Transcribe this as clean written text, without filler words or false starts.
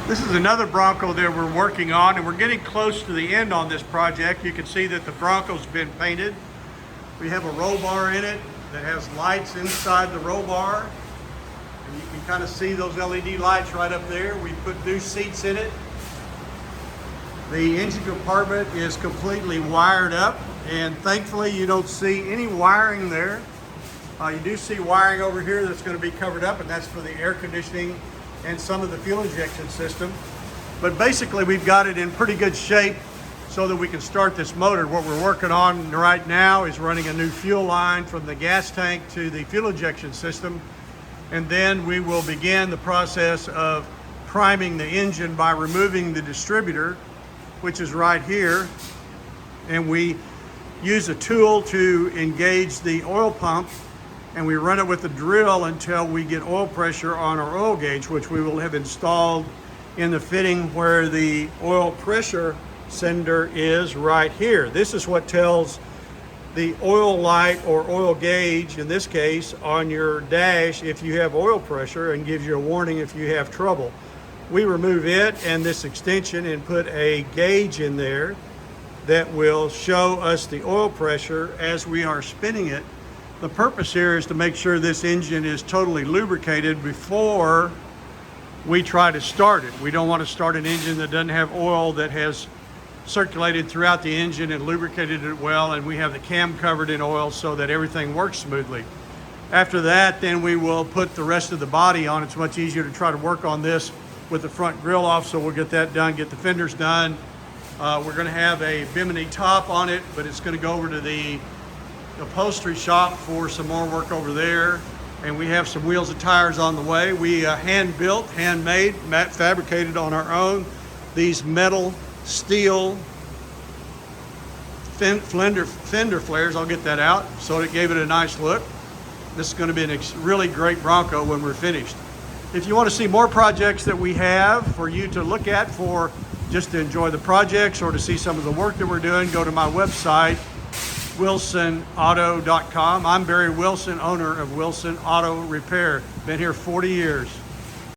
This is another Bronco that we're working on, and we're getting close to the end on this project. You can see that the Bronco's been painted. We have a roll bar in it that has lights inside the roll bar. And you can kind of see those LED lights right up there. We put new seats in it. The engine compartment is completely wired up, and thankfully you don't see any wiring there. You do see wiring over here that's going to be covered up, and that's for the air conditioning and some of the fuel injection system. But basically we've got it in pretty good shape so that we can start this motor. What we're working on right now is running a new fuel line from the gas tank to the fuel injection system, and then we will begin the process of priming the engine by removing the distributor, which is right here, and we use a tool to engage the oil pump, and we run it with a drill until we get oil pressure on our oil gauge, which we will have installed in the fitting where the oil pressure sender is right here. This is what tells the oil light or oil gauge, in this case, on your dash if you have oil pressure, and gives you a warning if you have trouble. We remove it and this extension and put a gauge in there that will show us the oil pressure as we are spinning it. The purpose here is to make sure this engine is totally lubricated before we try to start it. We don't want to start an engine that doesn't have oil that has circulated throughout the engine and lubricated it well, and we have the cam covered in oil so that everything works smoothly. After that, then we will put the rest of the body on. It's much easier to try to work on this with the front grille off, so we'll get that done, get the fenders done. We're going to have a bimini top on it, but it's going to go over to the upholstery shop for some more work over there, and we have some wheels and tires on the way. We hand-built, handmade, fabricated on our own these metal steel fender flares. I'll get that out, so it gave it a nice look. This is going to be a really great Bronco when we're finished. If you want to see more projects that we have for you to look at, for just to enjoy the projects or to see some of the work that we're doing, go to my website, wilsonauto.com. I'm Barry Wilson, owner of Wilson Auto Repair. Been here 40 years.